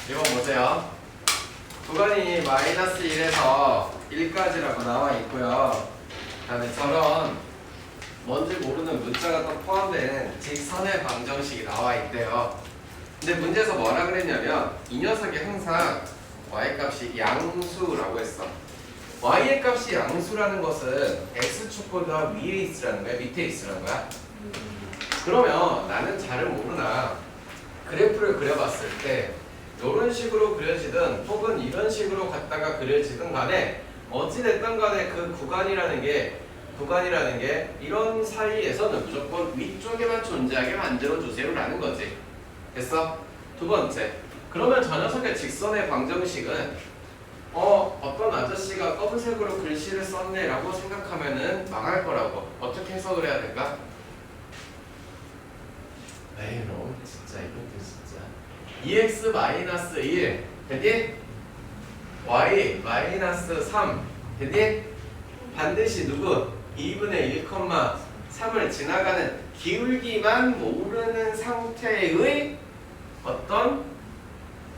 이번 보세요. 구간이 마이너스 1에서 1까지라고 나와 있고요. 그 다음에 저런 뭔지 모르는 문자가 또 포함된 직선의 방정식이 나와 있대요. 근데 문제에서 뭐라 그랬냐면 이 녀석이 항상 y값이 양수라고 했어. y의 값이 양수라는 것은 x축보다 위에 있으라는 거야? 밑에 있으라는 거야? 그러면 나는 잘을 모르나 그래프를 그려봤을 때 이런 식으로 그려지든 혹은 이런 식으로 갖다가 그려지든 간에 어찌됐든 간에 그 구간이라는 게 이런 사이에서는 무조건 위쪽에만 존재하게 만들어주세요 라는 거지. 됐어? 두 번째, 그러면 저 녀석의 직선의 방정식은 어떤 아저씨가 검은색으로 글씨를 썼네 라고 생각하면은 망할 거라고. 어떻게 해석을 해야 될까? 에이 너 진짜 이것도 진짜 2x-1 됐니? y-3 됐니? 반드시 누구? 2분의 1,3을 지나가는 기울기만 모르는 상태의 어떤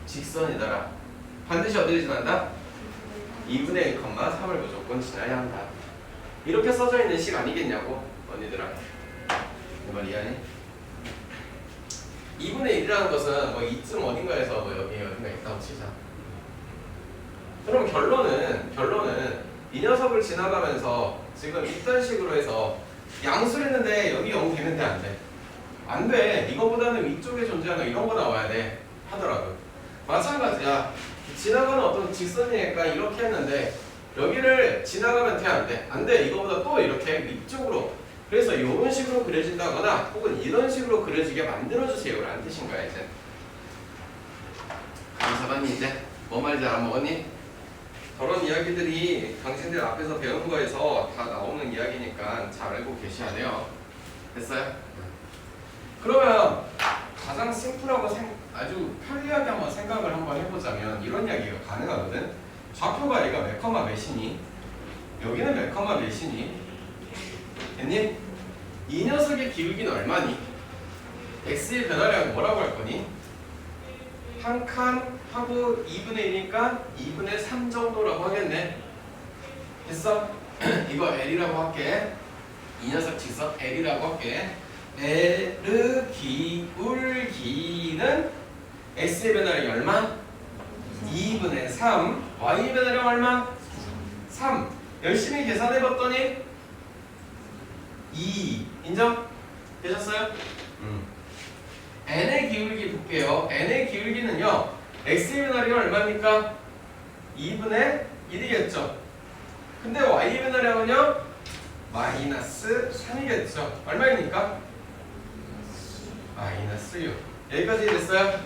직선이더라. 반드시 어디를 지난다? 2분의 1,3을 무조건 지나야 한다. 이렇게 써져 있는 식 아니겠냐고 언니들아. 내 말 이해하니? 2분의 1이라는 것은 뭐 이쯤 어딘가에서 뭐 여기 어딘가 있다고 치자. 그럼 결론은 이 녀석을 지나가면서 지금 이딴 식으로 해서 양수를 했는데 여기 0 되는데 안 돼. 안 돼. 이거보다는 위쪽에 존재하는 이런 거 나와야 돼. 하더라고. 마찬가지야. 지나가는 어떤 직선이니까 이렇게 했는데 여기를 지나가면 돼 안 돼? 안 돼. 이거보다 또 이렇게 위쪽으로. 그래서 이런 식으로 그려진다거나 혹은 이런 식으로 그려지게 만들어주세요 라는 뜻인 거야 이제. 감 잡았니 이제? 뭐 말인지 알아먹었니? 저런 이야기들이 당신들 앞에서 배운 거에서 다 나오는 이야기니까 잘 알고 계셔야 돼요. 됐어요? 그러면 가장 심플하고 아주 편리하게 한번 생각을 한번 해보자면 이런 이야기가 가능하거든. 좌표가 얘가 몇 컴마 몇이니? 여기는 몇 컴마 몇이니? 됐니? 이 녀석의 기울기는 얼마니? x의 변화량은 뭐라고 할 거니? 한 칸 하고 2분의 1이니까 2분의 3 정도라고 하겠네. 됐어? 이거 L이라고 할게. 이 녀석 직선 L이라고 할게. L 기울기는 x의 변화량이 얼마? 2분의 3. y의 변화량 얼마? 3. 열심히 계산해봤더니 2. 인정? 되셨어요? n의 기울기 볼게요. n의 기울기는요. x의 변화량이 얼마입니까? 2분의 1이겠죠. 근데 y의 변화량은요. 마이너스 3이겠죠. 얼마입니까? 마이너스 6. 여기까지 됐어요?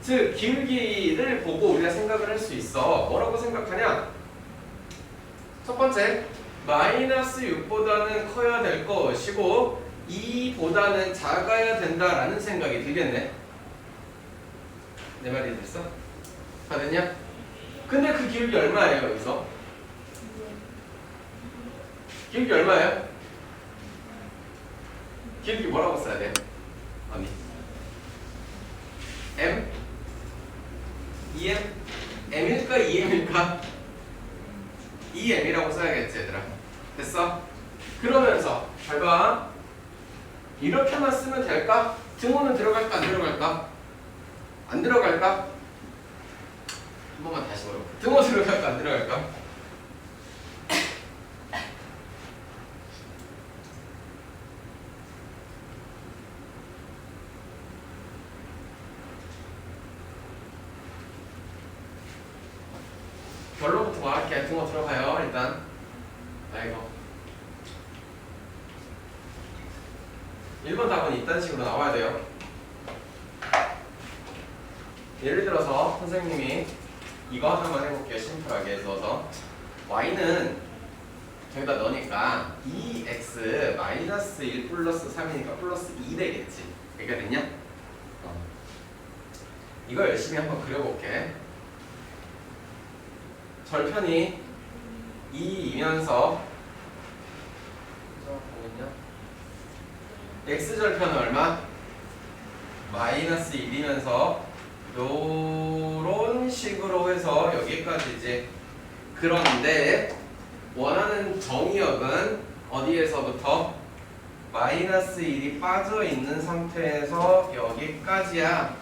즉 기울기를 보고 우리가 생각을 할 수 있어. 뭐라고 생각하냐? 첫 번째, 마이너스 6보다는 커야 될 것이고 2보다는 작아야 된다라는 생각이 들겠네. 내 말이 됐어? 다 됐냐? 근데 그 기울기 얼마예요 여기서? 기울기 얼마예요? 기울기 뭐라고 써야 돼? 언니 M? 2m? m일까 2m일까? 2m이라고 써야겠지 얘들아. 됐어? 그러면서 잘 봐. 이렇게만 쓰면 될까? 등호는 들어갈까 안 들어갈까? 안 들어갈까? 한 번만 다시 보러. 등호 들어갈까 안 들어갈까? 결론부터 말할게. 등호 들어가요 일단. 아이고 1번 답은 이딴 식으로 나와야 돼요. 예를 들어서 선생님이 이거 하나만 해볼게요. 심플하게 써서 y는 저기다 넣으니까 2x 마이너스 1 플러스 3이니까 플러스 2 되겠지. 그게 됐냐? 이거 열심히 한번 그려볼게. 절편이 2이면서 x절편은 얼마? 마이너스 1이면서 요런 식으로 해서 여기까지지. 그런데 원하는 정의역은 어디에서부터? 마이너스 1이 빠져있는 상태에서 여기까지야.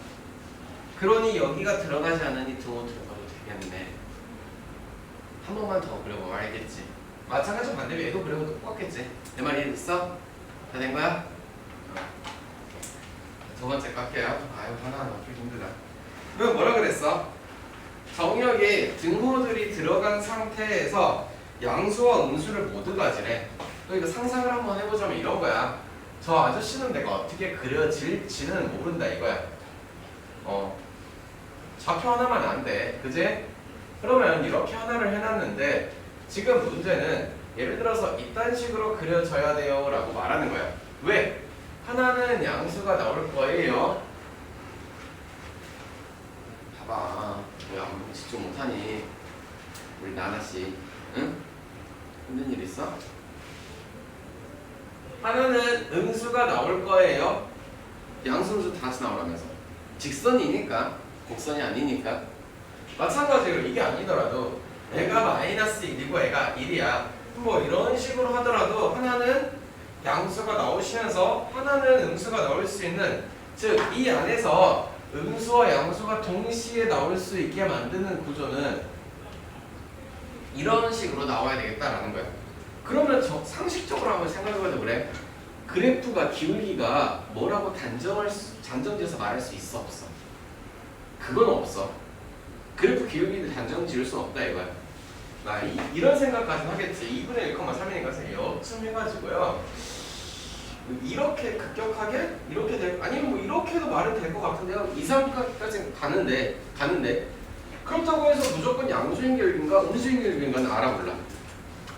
그러니 여기가 들어가지 않으니 등호 들어가도 되겠네. 한 번만 더 그려보면 알겠지. 마찬가지로 반대로 얘도 그려도 똑같겠지. 내 말 이해됐어? 다 된 거야? 두 번째 깎게요. 아유 하나하나 풀기 힘들다. 그럼 뭐라 그랬어? 정역에 등호들이 들어간 상태에서 양수와 음수를 모두 가지래. 그러니까 상상을 한번 해보자면 이런 거야. 저 아저씨는 내가 어떻게 그려질지는 모른다 이거야. 좌표 하나만 안 돼. 그지? 그러면 이렇게 하나를 해놨는데 지금 문제는 예를 들어서 이딴 식으로 그려져야 돼요 라고 말하는 거야. 왜? 하나는 양수가 나올 거예요. 봐봐. 왜 아무 집중 못하니? 우리 나나씨. 응? 힘든 일 있어? 하나는 음수가 나올 거예요. 양수음수 다시 나오라면서. 직선이니까. 곡선이 아니니까. 마찬가지로 이게 아니더라도 애가 마이너스 1이고 애가 1이야. 뭐 이런 식으로 하더라도 하나는 양수가 나오시면서 하나는 음수가 나올 수 있는, 즉 이 안에서 음수와 양수가 동시에 나올 수 있게 만드는 구조는 이런 식으로 나와야 되겠다라는 거야. 그러면 상식적으로 한번 생각해봐도 그래. 그래프가 기울기가 뭐라고 단정지어서 말할 수 있어 없어? 그건 없어. 그래프 기울기를 단정 지을 수는 없다 이거야. 이런 생각까지 하겠지. 2분의 1,3이니까 여쯤 해가지고요. 이렇게 급격하게 이렇게 될, 아니면 뭐 이렇게도 말은 될 것 같은데요. 2, 3까지 가는데 그렇다고 해서 무조건 양수인 결기인가 음수인 결기인가는 알아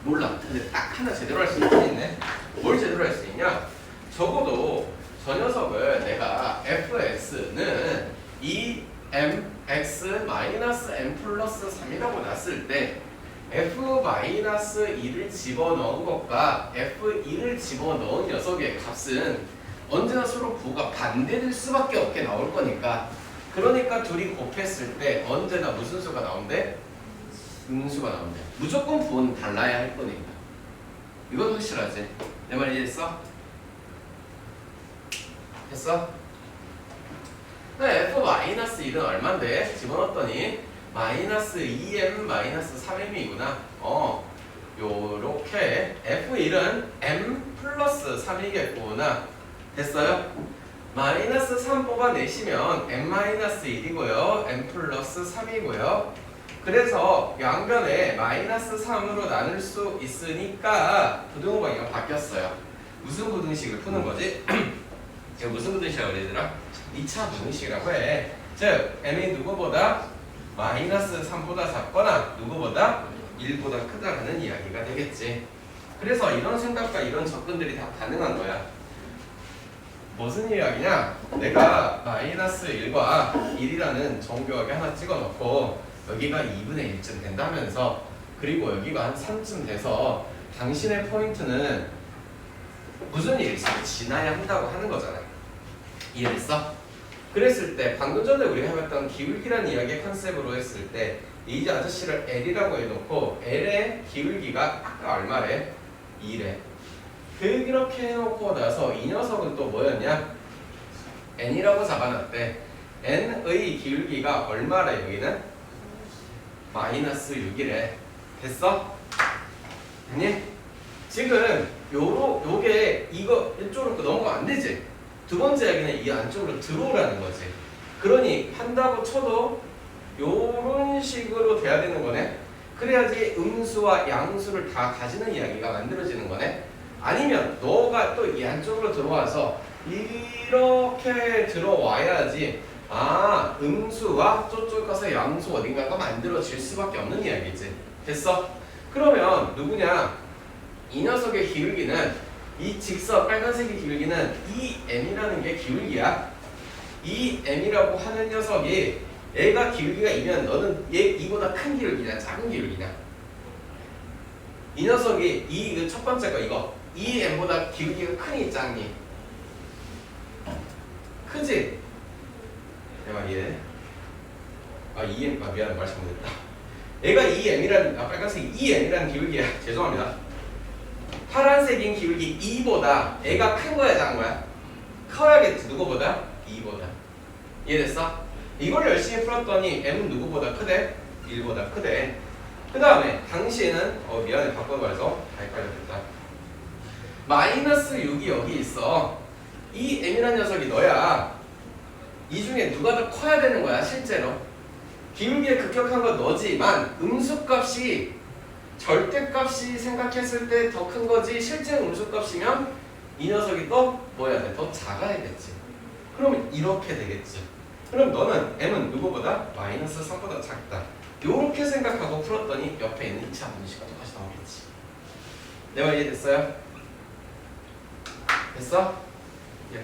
몰라. 근데 딱 하나 제대로 할 수 있네. 뭘 제대로 할 수 있냐? 적어도 저 녀석을 내가 fx는 2mx 마이너스 m 플러스 3이라고 놨을 때 f-2를 집어넣은 것과 f2를 집어넣은 녀석의 값은 언제나 서로 부호가 반대될 수밖에 없게 나올 거니까, 그러니까 둘이 곱했을 때 언제나 무슨 수가 나온대? 음수가 나온대. 무조건 부호는 달라야 할 거니까. 이건 확실하지? 내 말 이해했어? 됐어? f-1은 얼만데? 집어넣었더니 마이너스 2m 마이너스 3m이구나. 요렇게 f1은 m 플러스 3이겠구나. 됐어요? 마이너스 3 뽑아내시면 m 마이너스 1이고요 m 플러스 3이고요 그래서 양변에 마이너스 3으로 나눌 수 있으니까 부등호방향이 바뀌었어요. 무슨 부등식을 푸는 거지? 제가 무슨 부등식이라고 그러더라? 2차 부등식이라고 해. 즉 m이 누구보다 마이너스 3보다 작거나 누구보다 1보다 크다라는 이야기가 되겠지. 그래서 이런 생각과 이런 접근들이 다 가능한 거야. 무슨 이야기냐? 내가 마이너스 1과 1이라는 정교하게 하나 찍어놓고 여기가 2분의 1쯤 된다면서, 그리고 여기가 한 3쯤 돼서 당신의 포인트는 무슨 일이 있으면 지나야 한다고 하는 거잖아. 이해했어? 그랬을 때 방금 전에 우리가 해봤던 기울기라는 이야기의 컨셉으로 했을 때 이 아저씨를 L이라고 해놓고 L의 기울기가 아까 얼마래? 2래. 그렇게 해놓고 나서 이 녀석은 또 뭐였냐? N이라고 잡아놨대. N의 기울기가 얼마래 여기는? 마이너스 6이래. 됐어? 아니? 지금 요게 이거 이쪽으로 넘어가면 안 되지? 두 번째 이야기는 이 안쪽으로 들어오라는 거지. 그러니 한다고 쳐도 요런 식으로 돼야 되는 거네. 그래야지 음수와 양수를 다 가지는 이야기가 만들어지는 거네. 아니면 너가 또 이 안쪽으로 들어와서 이렇게 들어와야지 음수와 저쪽 가서 양수 어딘가가 만들어질 수밖에 없는 이야기지. 됐어? 그러면 누구냐? 이 녀석의 기울기는 이 직선 빨간색의 기울기는 이 m이라는 게 기울기야. 이 m이라고 하는 녀석이 얘가 기울기가 2면 너는 얘 이보다 큰 기울기냐 작은 기울기냐? 이 녀석이 이 첫 번째 거 이거 이 m보다 기울기가 크니 작니? 크지? 내가 이해? 이 m 미안해 말 잘못했다. 얘가 이 m이라는 빨간색이 이 m이라는 기울기야. 죄송합니다. 파란색인 기울기 2보다 애가 큰 거야 작은 거야? 커야겠지. 누구보다? 2보다. 이해됐어? 이걸 열심히 풀었더니 m은 누구보다 크대? 1보다 크대. 그 다음에 당시에는 미안해 바꿔봐서 다 헷갈렸겠다. 마이너스 6이 여기 있어. 이 m이라는 녀석이 너야. 이 중에 누가 더 커야 되는 거야 실제로. 기울기에 급격한 건 너지만 음수값이 절대값이 생각했을 때 더 큰 거지 실제 음수값이면 이 녀석이 또 뭐 해야 돼? 더 작아야겠지. 그러면 이렇게 되겠지. 그럼 너는 m은 누구보다? 마이너스 3보다 작다. 요렇게 생각하고 풀었더니 옆에 있는 2차 분식과 똑같이 나오겠지. 내 말 이해됐어요? 됐어? 예.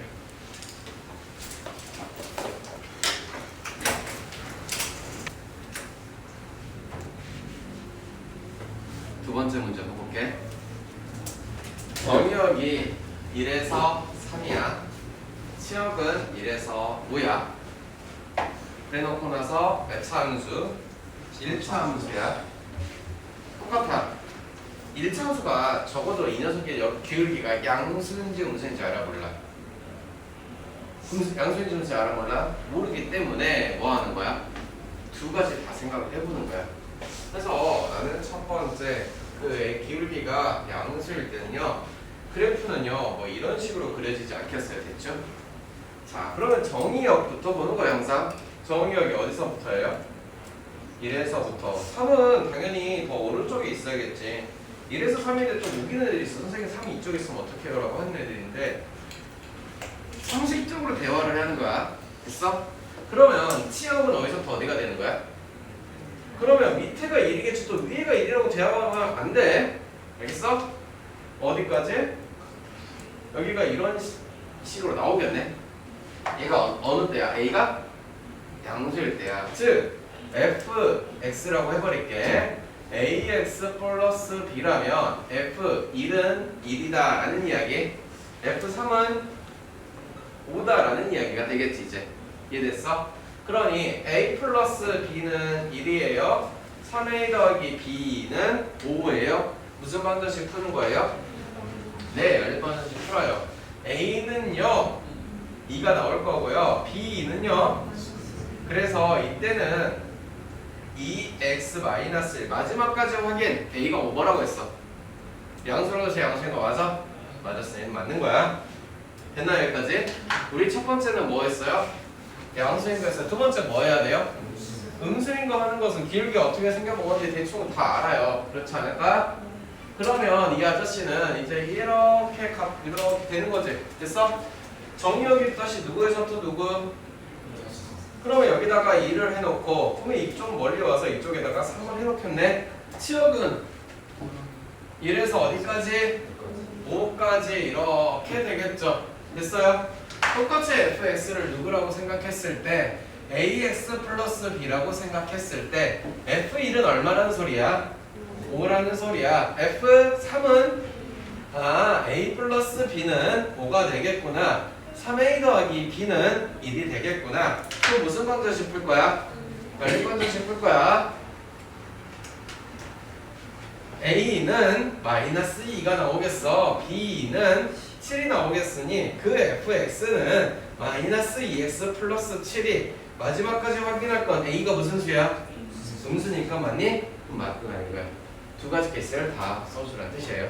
두 번째 문제 해볼게. 정의역이 1에서 3이야. 치역은 1에서 5야. 그래놓고 나서 몇 차 함수? 1차 함수야. 똑같아. 1차 함수가 적어도 이 녀석의 기울기가 양수인지 음수인지 알아볼라. 양수인지 음수인지 알아볼라? 모르기 때문에 뭐 하는 거야? 두 가지 다 생각을 해보는 거야. 그래서 나는 첫 번째 그 기울기가 양수일 때는요, 그래프는요 뭐 이런 식으로 그려지지 않겠어요. 됐죠? 자, 그러면 정의역부터 보는 거야. 항상 정의역이 어디서부터예요? 1에서부터. 3은 당연히 더 오른쪽에 있어야겠지. 1에서 3인데 좀 우기는 애들이 있어. 선생님 3이 이쪽에 있으면 어떡해요? 라고 하는 애들인데 상식적으로 대화를 하는 거야. 됐어? 그러면 치역은 어디서부터 어디가 되는 거야? 그러면 밑에가 1이겠지. 또 위에가 1이라고 대화하면 안 돼. 알겠어? 어디까지? 여기가 이런 식으로 나오겠네. 얘가 어느 때야? A가 양수일 때야. 즉 fx라고 해버릴게. ax 플러스 b라면 f1은 1이다 라는 이야기, f3은 5다 라는 이야기가 되겠지. 이제 이해됐어? 그러니 a 플러스 b는 1이에요 3a 더하기 b는 5예요 무슨 방정식 푸는 거예요? 네, 연립방정식 풀어요. a는요 2가 나올 거고요, b는요, 그래서 이때는 2x-1 마지막까지 확인. a가 5뭐라고 했어? 양수라고 제 양수인 거 맞아? 맞았어. 얘는 맞는 거야. 됐나 여기까지? 우리 첫 번째는 뭐 했어요? 양수인 거 했어요. 두 번째 뭐 해야 돼요? 음수인 거 하는 것은 기울기가 어떻게 생겨먹었는지 대충 다 알아요. 그렇지 않을까? 그러면 이 아저씨는 이제 이렇게 되는 거지. 됐어? 정의역이 다시 누구에서 또 누구? 그러면 여기다가 2를 해놓고, 그러면 이쪽 멀리 와서 이쪽에다가 3을 해놓겠네. 치역은 1에서 어디까지? 5까지 이렇게 되겠죠. 됐어요? 똑같이 fx를 누구라고 생각했을 때 ax 플러스 b라고 생각했을 때 f1은 얼마라는 소리야? 5라는 소리야. f3은 a 플러스 b는 5가 되겠구나. 3a 더하기 b는 1이 되겠구나. 또 무슨 방정식 풀 거야? 연립 방정식 풀 거야. a는 마이너스 2가 나오겠어. b는 7이 나오겠으니 그 fx는 마이너스 2x 플러스 7이 마지막까지 확인할 건 a가 무슨 수야? 음수니까 맞니? 맞구나 이거야. 두 가지 케이스를 다 써주란 뜻이에요.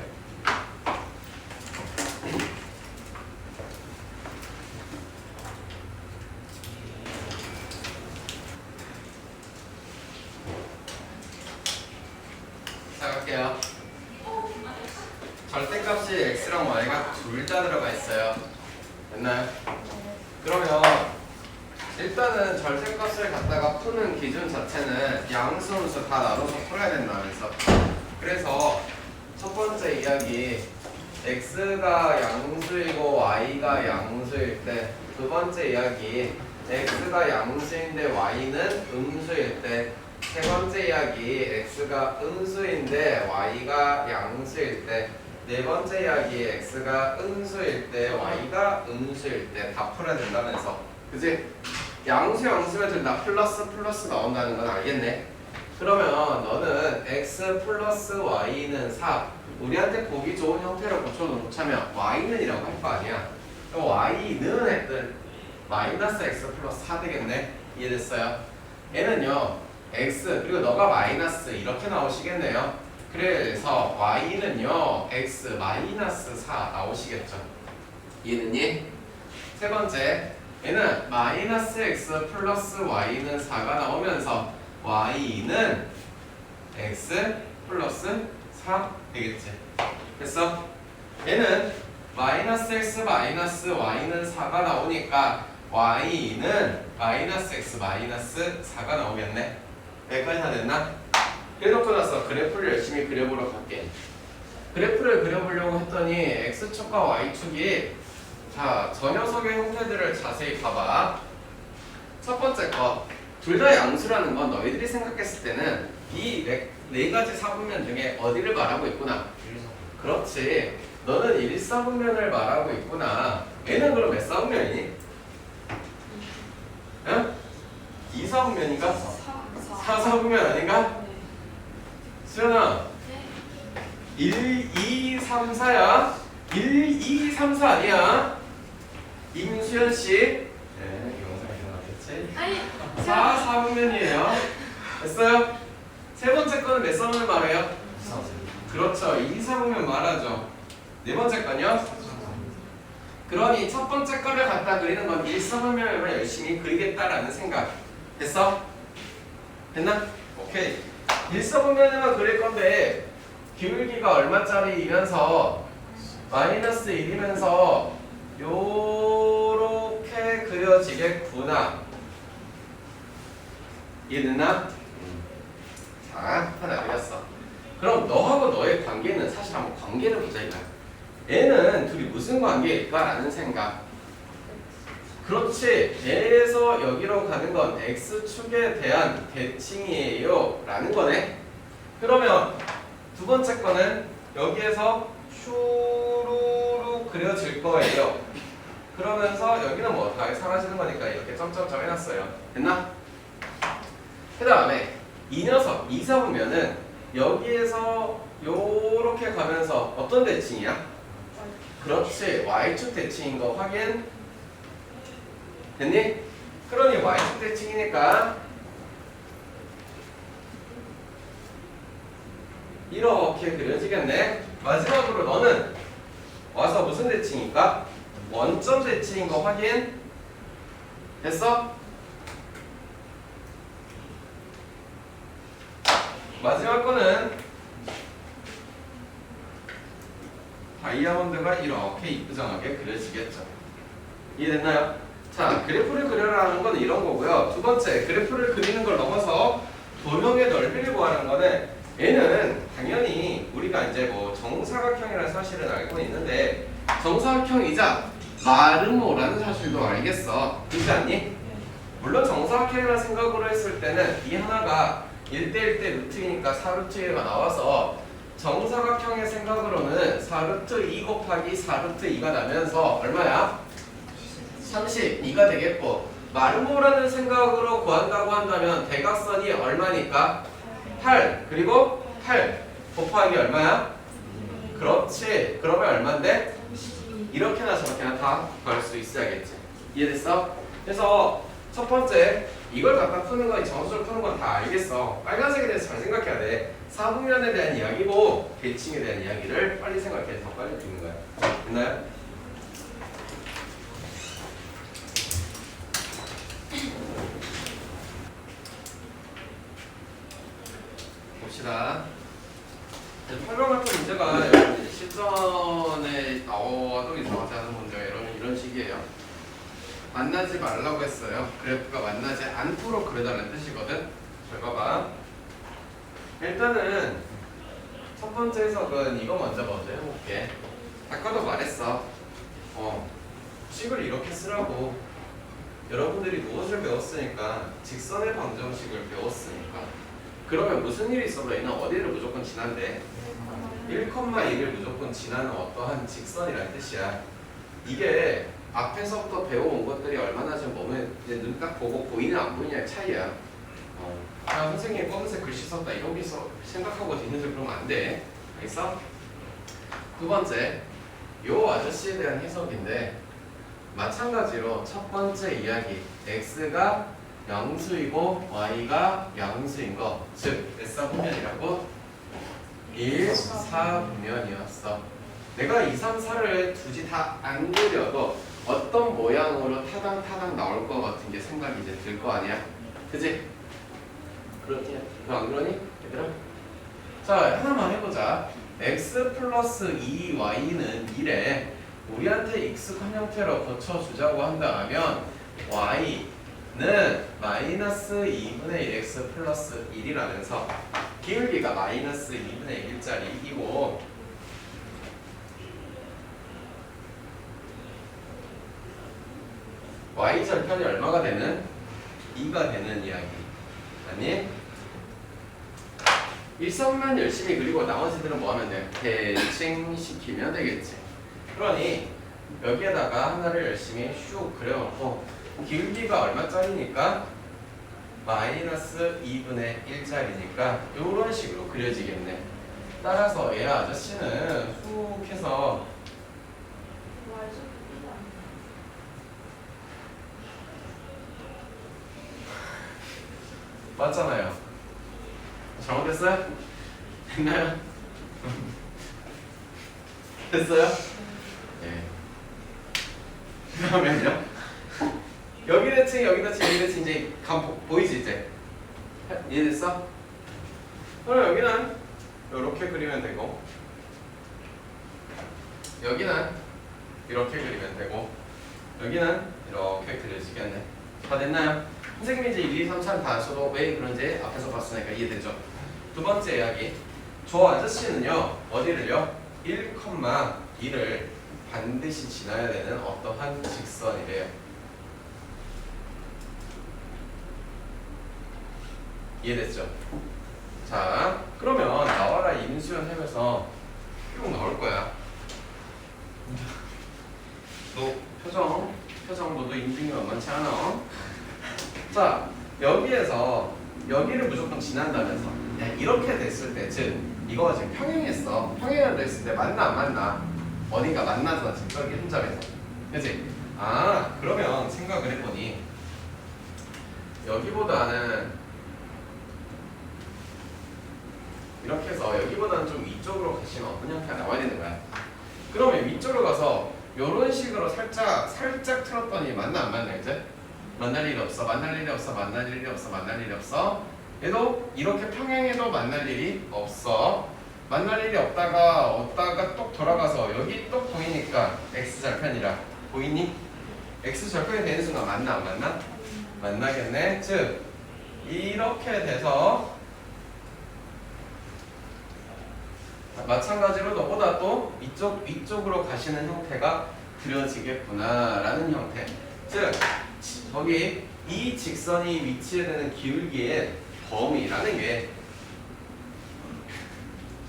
자 갈게요. 절대값이 x랑 y가 둘 다 들어가 있어요. 됐나요? 그러면 일단은 절대값을 갖다가 푸는 기준 자체는 양수, 음수 다 나눠서 풀어야 된다면서. 그래서 첫 번째 이야기 x가 양수이고 y가 양수일 때, 두 번째 이야기 x가 양수인데 y는 음수일 때, 세 번째 이야기 x가 음수인데 y가 양수일 때, 네 번째 이야기 x가 음수일 때 y가 음수일 때 다 풀어야 된다면서. 그지? 양수면 된다. 플러스 나온다는 건 알겠네. 그러면 너는 x 플러스 y는 4. 우리한테 보기 좋은 형태로 고쳐놓자면 y는 이라고 할 거 아니야. 그럼 y는 했든 마이너스 x 플러스 4 되겠네. 이해됐어요? 얘는요 x 그리고 너가 마이너스 이렇게 나오시겠네요. 그래서 y는요 x 마이너스 4 나오시겠죠. 이해됐니? 세 번째 얘는 마이너스 x 플러스 y는 4가 나오면서 y는 x 플러스 4 되겠지. 됐어? 얘는 마이너스 x 마이너스 y는 4가 나오니까 y는 마이너스 x 마이너스 4가 나오겠네. 여기까지 다 됐나? 해놓고 나서 그래프를 열심히 그려보러 갈게. 그래프를 그려보려고 했더니 x축과 y축이 자, 저 녀석의 형태들을 자세히 봐봐. 첫 번째 거, 둘 다 양수라는 건 너희들이 생각했을 때는 이 네 가지 사분면 중에 어디를 말하고 있구나? 그렇지. 너는 1사분면을 말하고 있구나. 얘는 그럼 몇 사분면이니? 응? 2사분면인가? 4사분면 아닌가? 수연아 1, 2, 3, 4야. 1, 2, 3, 4 아니야. 임수연씨 네, 영상이 나왔겠지? 4, 4분면이에요. 됐어요? 세 번째 거는 몇 사분면 말해요? 그렇죠. 2, 4분면 말하죠. 네 번째 건요? 그러니 첫 번째 거를 갖다 그리는 건 1, 4분면을 열심히 그리겠다라는 생각. 됐어? 됐나? 오케이. 1, 4분면만 그릴 건데 기울기가 얼마짜리이면서 마이너스 1이면서 요렇게 그려지겠구나. 이해됐나? 자, 하나 그렸어. 그럼 너하고 너의 관계는 사실 한번 관계를 보자 이거야. 얘는 둘이 무슨 관계일까라는 생각. 그렇지. 얘에서 여기로 가는 건 x축에 대한 대칭이에요 라는 거네. 그러면 두 번째 거는 여기에서 슈루루 그려질 거예요. 그러면서 여기는 뭐 다 사라지는 거니까 이렇게 점점점 해놨어요. 됐나? 그 다음에 이 녀석 2사분면은 여기에서 요렇게 가면서 어떤 대칭이야? 그렇지. y축 대칭인 거 확인 됐니? 그러니 y축 대칭이니까 이렇게 그려지겠네. 마지막으로 너는 와서 무슨 대칭일까? 원점 대칭인 거 확인 됐어? 마지막 거는 다이아몬드가 이렇게 이쁘장하게 그려지겠죠. 이해됐나요? 자, 그래프를 그려라는 건 이런 거고요. 두 번째, 그래프를 그리는 걸 넘어서 도형의 넓이를 구하는 거는 얘는 당연히 우리가 이제 뭐 정사각형이라는 사실은 알고 있는데 정사각형이자 마름모라는 사실도 알겠어. 그렇지 않니? 물론 정사각형이라는 생각으로 했을 때는 이 하나가 1대1대 루트이니까 4루트 1가 나와서 정사각형의 생각으로는 4루트 2 곱하기 4루트 2가 나면서 얼마야? 32가 되겠고 마르모라는 생각으로 구한다고 한다면 대각선이 얼마니까? 8 그리고 8 곱하기 얼마야? 그렇지. 그러면 얼만데? 이렇게나 저렇게나 다 구할 수 있어야겠지. 이해됐어? 그래서 첫 번째 이걸 갖다 푸는 건 정수를 푸는 건 다 알겠어. 빨간색에 대해서 잘 생각해야 돼. 사분면에 대한 이야기고 대칭에 대한 이야기를 빨리 생각해. 더 빨리 듣는 거야. 됐나요? 봅시다. 8번 같은 문제가 실전에 나와도 이상하지 않은 문제가 이런 식이에요. 만나지 말라고 했어요. 그래프가 만나지 않도록 그려달라는 뜻이거든. 잘 봐봐. 일단은 첫 번째 해석은 이거 먼저 해볼게. 아까도 말했어. 식을 이렇게 쓰라고. 여러분들이 무엇을 배웠으니까 직선의 방정식을 배웠으니까. 그러면 무슨 일이 있어도 얘는 어디를 무조건 지난대? 1,2를 무조건 지나는 어떠한 직선이라는 뜻이야. 이게 앞에서부터 배워온 것들이 얼마나 좀 몸에 눈 딱 보고 보이냐 안 보이냐의 차이야. 야, 선생님 검은색 글씨 썼다 이런 게 생각하고 뒤늦게 그러면 안 돼. 알겠어? 두 번째, 요 아저씨에 대한 해석인데 마찬가지로 첫 번째 이야기 x가 양수이고 y가 양수인 거, 즉 S분면이라고 1, 4분면이었어. 내가 2, 3, 4를 굳이 다 안 그려도 어떤 모양으로 타당타당 나올 것 같은 게 생각이 이제 들 거 아니야? 그지? 그렇지? 너 안 그러니? 얘들아? 자, 하나만 해보자. x 플러스 2y는 1에 우리한테 익숙한 형태로 고쳐주자고 한다면 y는 마이너스 2분의 1 x 플러스 1이라면서 기울기가 마이너스 2분의 1짜리이고 y절편이 얼마가 되는? 2가 되는 이야기 아니? 일선만 열심히 그리고 나머지들은 뭐 하면 돼? 대칭시키면 되겠지. 그러니 여기에다가 하나를 열심히 슉 그려놓고 기울기가 얼마짜리니까? 마이너스 2분의 1짜리니까 이런 식으로 그려지겠네. 따라서 얘 아저씨는 훅 해서 맞잖아요. 잘못됐어요? 됐나요? 됐어요? 네. 그러면요. 여기 대칭, 여기 대칭, 여기 대칭 이제 감 보이지 이제? 이해됐어? 그럼 여기는 이렇게 그리면 되고 여기는 이렇게 그리면 되고 여기는 이렇게 그려지겠네. 다 됐나요? 선생님이 이제 1, 2, 3, 4를 다 써도 왜 그런지 앞에서 봤으니까 이해되죠? 두 번째 이야기. 저 아저씨는요 어디를요? 1,2를 반드시 지나야 되는 어떠한 직선이래요. 이해됐죠? 자, 그러면 나와라 임수연 해면서 쭉 나올 거야. 너 표정 너도 인중이 만만치 않아. 자, 여기에서 여기를 무조건 지난다면서 야, 이렇게 됐을 때, 즉 이거가 지금 평행했어. 평행을 됐을 때 맞나 안 맞나? 어딘가 만나잖아 지금 저기 한 점에서. 그치? 아, 그러면 생각을 해보니 여기보다는 이렇게 해서 여기보다는 좀 위쪽으로 가시면 어떤 형태가 나와야 되는 거야. 그러면 위쪽으로 가서 이런 식으로 살짝 틀었더니 맞나 안 맞나 이제? 만날 일이 없어. 만날 일이 없어. 만날 일이 없어. 만날 일이 없어. 얘도 이렇게 평행해도 만날 일이 없어. 만날 일이 없다가 똑 돌아가서 여기 똑 보이니까 x절편이라 보이니? x절편이 되는 순간 맞나 안 맞나? 만나겠네. 즉 이렇게 돼서 마찬가지로 너보다 또 위쪽으로 가시는 형태가 그려지겠구나라는 형태. 즉 거기 이 직선이 위치해되는 기울기의 범위라는 게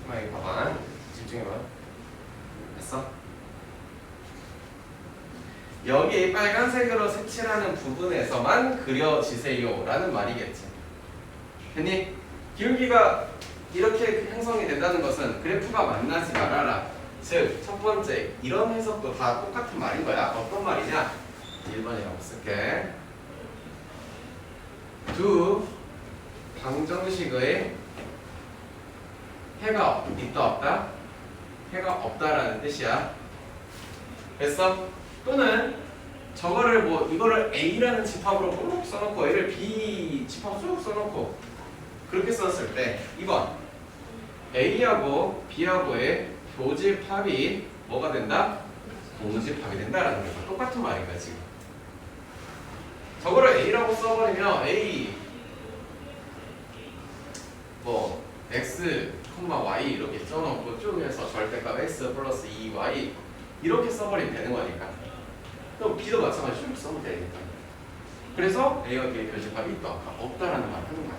정말 이거 봐봐. 집중해봐. 됐어? 여기 빨간색으로 색칠하는 부분에서만 그려지세요 라는 말이겠지. 됐니? 기울기가 이렇게 형성이 된다는 것은 그래프가 만나지 말아라. 즉, 첫 번째 이런 해석도 다 똑같은 말인 거야. 어떤 말이냐? 1번이라고 쓸게. 두 방정식의 해가 있다 없다? 해가 없다라는 뜻이야. 됐어? 또는 저거를 뭐 이거를 A라는 집합으로 쭉 써놓고 얘를 B 집합 쭉 써놓고 그렇게 썼을 때 2번 A하고 B하고의 교집합이 뭐가 된다? 동집합이 된다라는 거야. 똑같은 말인 거야 지금. 저거를 A라고 써버리면 A 뭐 X, Y 이렇게 써놓고 쭉 해서 절대값 X 플러스 2Y 이렇게 써버리면 되는 거니까. 또 B도 마찬가지로 쭉 써면 되니까. 그래서 A와 B의 교집합이 있다 없다라는 말을 하는 거야.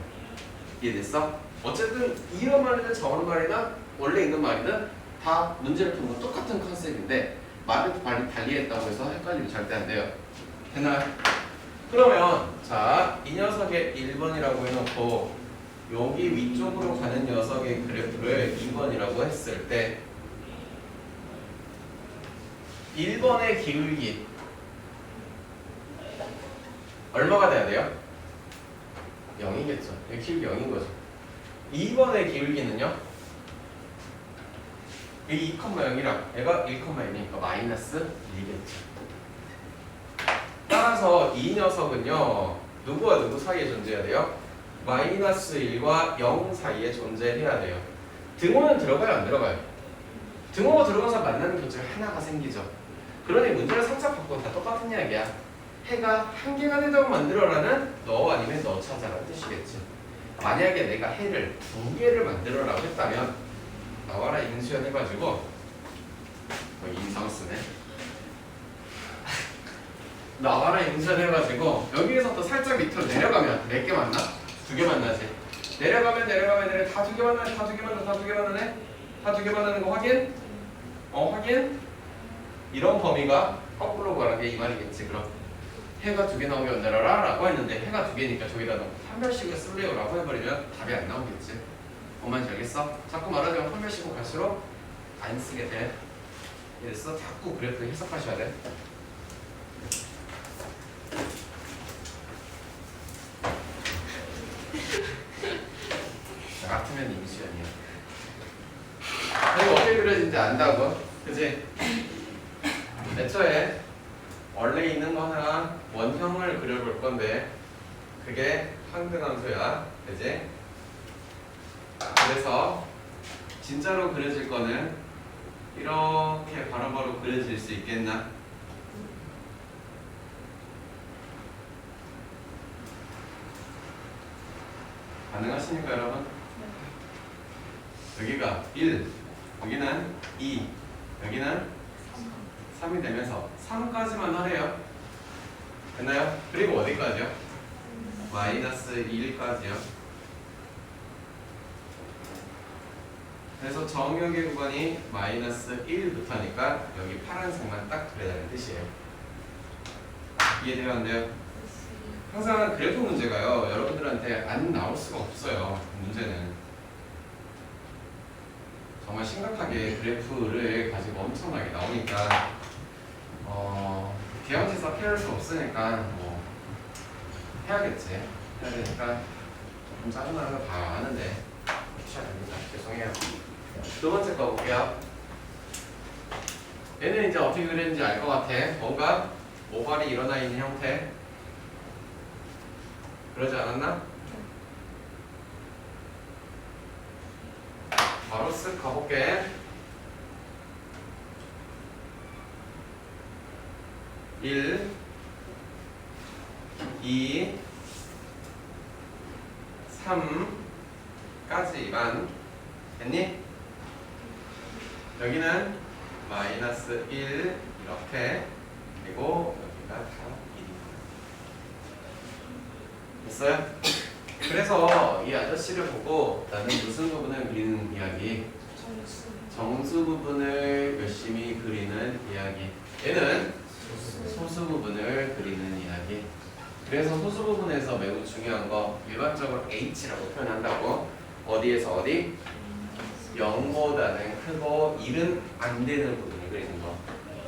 이해됐어? 어쨌든 이런 말이든 저런 말이나 원래 있는 말이든 다 문제를 푸는 건 똑같은 컨셉인데 말을 달리했다고 해서 헷갈리면 절대 안 돼요. 됐나요? 그러면 자, 이 녀석의 1번이라고 해놓고 여기 위쪽으로 가는 녀석의 그래프를 2번이라고 했을 때 1번의 기울기 얼마가 돼야 돼요? 0이겠죠. 여기 기울기 0인 거죠. 2번의 기울기는요? 이 2,0이랑 얘가 1,1이니까 마이너스 1이겠죠. 따라서 이 녀석은요 누구와 누구 사이에 존재해야 돼요? 마이너스 1과 0 사이에 존재해야 돼요. 등호는 들어가요 안 들어가요? 등호가 들어가서 만나는 교체가 하나가 생기죠. 그러니 문제를 살짝 바꾸고 다 똑같은 이야기야. 해가 한 개가 되도록 만들어라는 너 아니면 너 찾아라는 뜻이겠지. 만약에 내가 해를 두 개를 만들어라고 했다면 나와라 인수연 해가지고 이상 쓰네. 나와라 인수연 해가지고 여기에서 또 살짝 밑으로 내려가면 몇 개 만나? 두 개 만나지. 내려가면 다 두 개 만나네. 다 두 개 만나네. 다 두 개 만나는 거 확인? 확인? 이런 범위가 거꾸로 가는 게 이 말이겠지. 그럼 해가 두 개 나오면 내려라 라고 했는데 해가 두 개니까 저기다 넣고 판별식을 쓸래요 라고 해버리면 답이 안 나오겠지. 뭔지 알겠어? 자꾸 말하자면 판별식으로 갈수록 안 쓰게 돼. 그래서 자꾸 그래프 해석하셔야 돼. 나 같으면 임수연이야. 이거 어떻게 그려진지 안다고? 그치? 애초에 원래 있는 거 하나 원형을 그려볼 건데 그게 항등함수야. 그치? 그래서 진짜로 그려질 거는 이렇게 바로바로 그려질 수 있겠나? 가능하십니까 여러분? 여기가 1, 여기는 2, 여기는 3이 되면서 3까지만 하래요. 됐나요? 그리고 어디까지요? 마이너스 1까지요. 그래서 정역의 구간이 마이너스 1부터니까 여기 파란색만 딱 그려야하는 뜻이에요. 이해돼요? 안 돼요? 항상 그래프 문제가요 여러분들한테 안 나올 수가 없어요. 문제는 정말 심각하게 그래프를 가지고 엄청나게 나오니까 대형지사 피할 수 없으니까 뭐 해야겠지. 해야 되니까 조금 짜증나는 거 다 아는데 해야 됩니다. 죄송해요. 두 번째 거 볼게요. 얘는 이제 어떻게 그렸는지 알 것 같아. 뭔가 모발이 일어나 있는 형태. 그러지 않았나? 바로 쓱 가볼게. 1, 2, 3까지만 됐니? 여기는 마이너스 1 이렇게 그리고 여기가 다 1. 됐어요? 그래서 이 아저씨를 보고 나는 무슨 부분을 그리는 이야기? 정수 부분을 열심히 그리는 이야기. 얘는 소수 부분을 그리는 이야기. 그래서 소수 부분에서 매우 중요한 거 일반적으로 h라고 표현한다고. 어디에서 어디? 0보다는 크고 1은 안 되는 부분이 그리는 거.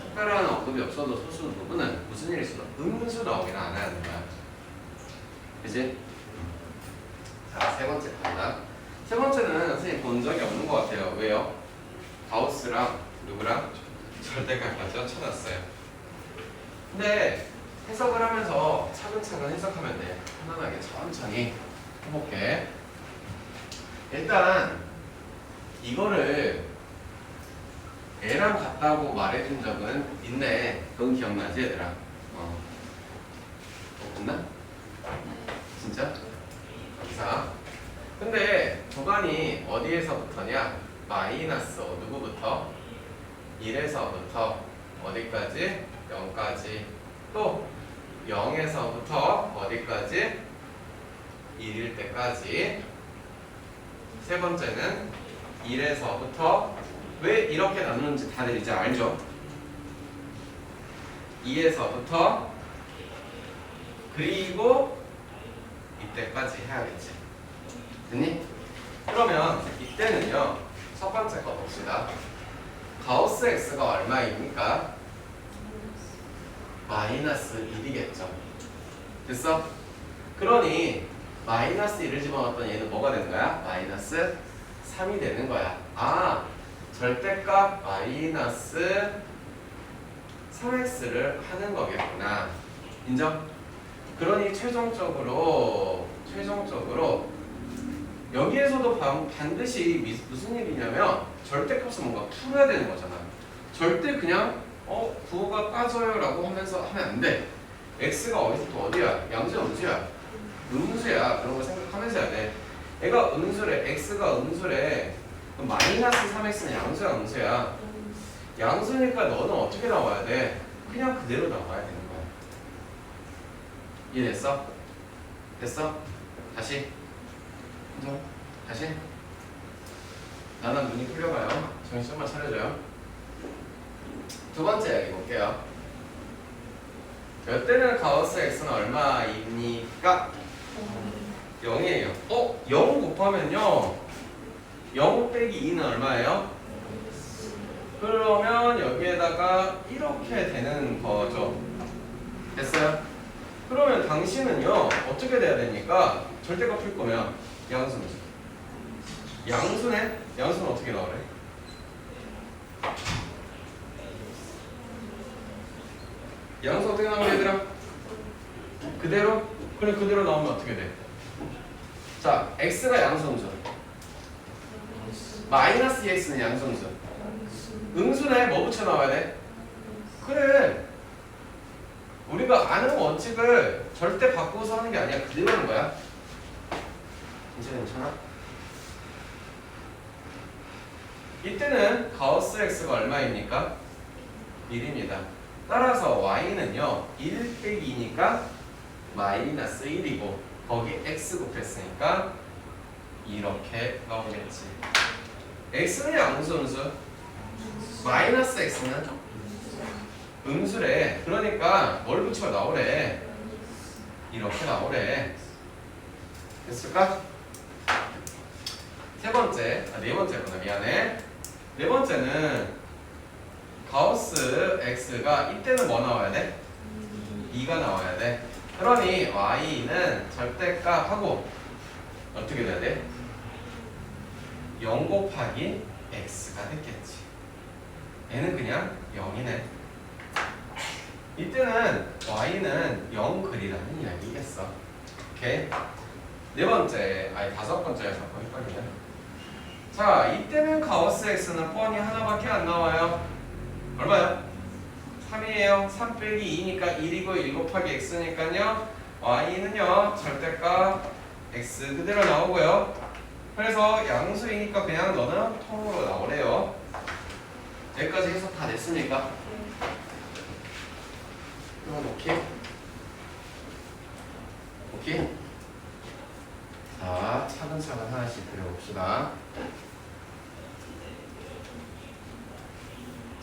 특별한 언급이 없어도 소수 부분은 무슨 일이 있어도 음수 나오긴 안 하는 거야. 그치? 자, 세 번째 갑니다. 세 번째는 선생님 본 적이 없는 것 같아요. 왜요? 가우스랑 누구랑? 절대값까지 쳐놨어요. 근데 해석을 하면서 차근차근 해석하면 돼. 편안하게 천천히 해볼게. 일단 이거를 애랑 같다고 말해준 적은 있네. 그건 기억나지 얘들아? 없나? 진짜? 자, 근데 도관이 어디에서부터냐? 마이너스 누구부터? 1에서부터 어디까지? 0까지. 또 0에서부터 어디까지? 1일 때까지. 세 번째는 1에서부터 왜 이렇게 나누는지 다들 이제 알죠? 2에서부터 그리고 이때까지 해야겠지. 됐니? 그러면 이때는요. 첫 번째 거 봅시다. 가우스 x가 얼마입니까? 마이너스 1이겠죠. 됐어? 그러니 마이너스 1을 집어넣었더니 얘는 뭐가 되는 거야? 마이너스 3이 되는 거야. 아, 절대값 마이너스 3x를 하는 거겠구나. 인정? 그러니 최종적으로 여기에서도 반드시 무슨 일이냐면 절대값을 뭔가 풀어야 되는 거잖아. 절대 그냥 부호가 빠져요 라고 하면서 하면 안 돼. x가 어디서부터 어디야? 양수야 음수야? 음수야. 그런 거 생각하면서 해야 돼. 얘가 음수래. x가 음수래. 그럼 마이너스 3x는 양수야 음수야? 양수니까 너는 어떻게 나와야 돼? 그냥 그대로 나와야 되는 거야. 이해됐어? 됐어? 다시 다시 나는 눈이 풀려가요. 정신 좀만 차려줘요. 두 번째 이야기 볼게요. 몇 대는 가우스 x는 얼마입니까? 0이에요. 0 곱하면요 0 빼기 2는 얼마예요? 그러면 여기에다가 이렇게 되는 거죠. 됐어요? 그러면 당신은요 어떻게 돼야 되니까 절대값 풀 거면 양수는 양수네? 양수는 어떻게 나오래? 양수 어떻게 나오래 얘들아? 그대로? 그래 그대로 나오면 어떻게 돼? 자, x가 양수음수 마이너스 2x는 양수음수 음수네. 뭐 붙여 나와야 돼? 그래 우리가 아는 원칙을 절대 바꾸어서 하는 게 아니야. 그대로 하는 거야. 괜찮아? 이때는 가우스 x가 얼마입니까? 1입니다. 따라서 y는요 1 빼기 2니까 마이너스 1이고 거기 x 곱했으니까 이렇게 나오겠지. x는 양수 음수 마이너스 x는 음수래. 그러니까 뭘 붙여 나오래? 이렇게 나오래. 됐을까? 세 번째, 네 번째구나. 미안해. 네 번째는 가우스 x가 이때는 뭐 나와야 돼? 2가 나와야 돼. 그러니 y는 절대값하고 어떻게 돼야 돼? 0 곱하기 x가 됐겠지. 얘는 그냥 0이네. 이때는 y는 0 그리라는 이야기겠어. 오케이? 네 번째, 다섯 번째가 자꾸 헷갈리네. 자, 이때는 가우스 x는 뻔히 하나밖에 안 나와요. 얼마요? 3이에요. 3 빼기 2니까 1이고 1 곱하기 x니까요. y는요 절대값 x 그대로 나오고요. 그래서 양수이니까 그냥 너는 통으로 나오래요. 여기까지 해석 다 됐습니까? 이건 오케이? 오케이? 자, 차근차근 하나씩 그려봅시다.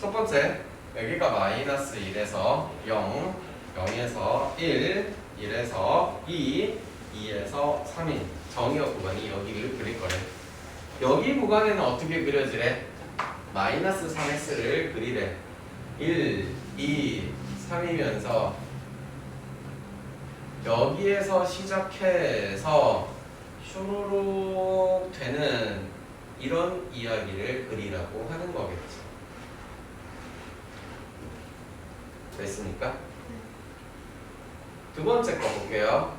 첫 번째, 여기가 마이너스 1에서 0, 0에서 1, 1에서 2, 2에서 3인 정의역 구간이 여기를 그릴 거래. 여기 구간에는 어떻게 그려지래? 마이너스 3x를 그리래. 1, 2, 3이면서 여기에서 시작해서 슈루룩 되는 이런 이야기를 그리라고 하는 거겠지. 됐습니까? 두 번째 거 볼게요.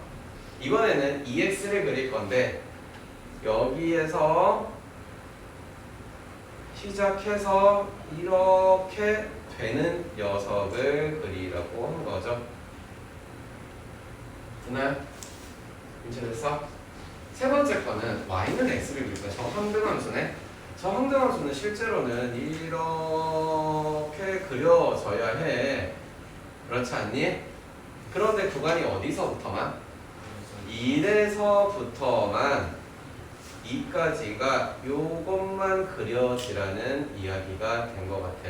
이번에는 2x를 그릴 건데 여기에서 시작해서 이렇게 되는 녀석을 그리라고 한 거죠. 됐나요? 인체됐어? 세 번째 거는 y는 x를 그릴 거야. 저 항등함수네. 저 항등함수는 실제로는 이렇게 그려져야 해. 그렇지 않니? 그런데 구간이 어디서부터만? 1에서부터만 2까지가 요것만 그려지라는 이야기가 된 것 같아.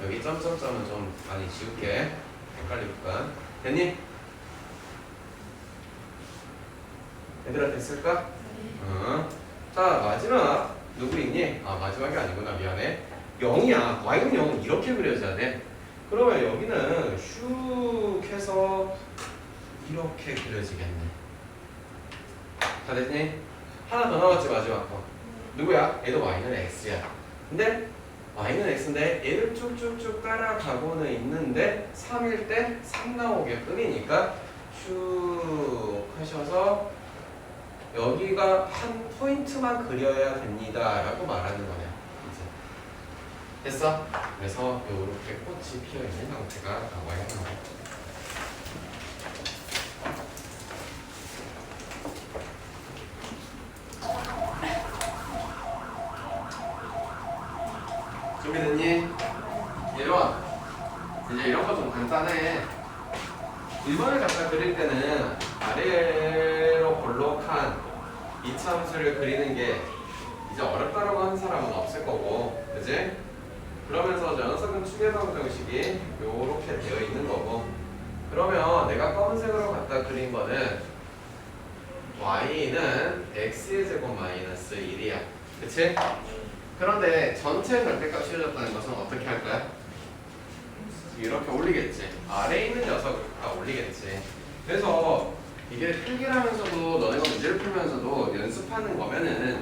여기 점점점은 좀 많이 지울게. 헷갈리니까. 됐니? 얘들아 됐을까? 응. 자 마지막 누구 있니? 아 마지막이 아니구나. 미안해. 0이야. y는 0은 이렇게 그려져야 돼. 그러면 여기는 슉 해서 이렇게 그려지겠네. 다 됐니? 하나 더 나왔지 마지막 거. 누구야? 얘도 y는 x야. 근데 y는 x인데 얘를 쭉쭉쭉 따라가고는 있는데 3일 때 3 나오게끔이니까 슉 하셔서 여기가 한 포인트만 그려야 됩니다 라고 말하는 거냐. 됐어? 그래서 이렇게 꽃이 피어있는 형태가 나와야 하는 거야. 준비됐니? 1번 이제 이런 거 좀 간단해. 1번을 갖다 그릴 때는 아래로 볼록한 이차함수를 그리는 게 이제 어렵다라고 하는 사람은 없을 거고, 그지? 그러면서 녀석은 추계방 정식이 요렇게 되어 있는 거고, 그러면 내가 검은색으로 갖다 그린 거는 y는 x의 제곱 마이너스 1이야. 그치? 그런데 전체 절대값 씌워졌다는 것은 어떻게 할 거야? 이렇게 올리겠지. 아래에 있는 녀석을 다 올리겠지. 그래서 이게 필기하면서도 너네가 문제를 풀면서도 연습하는 거면은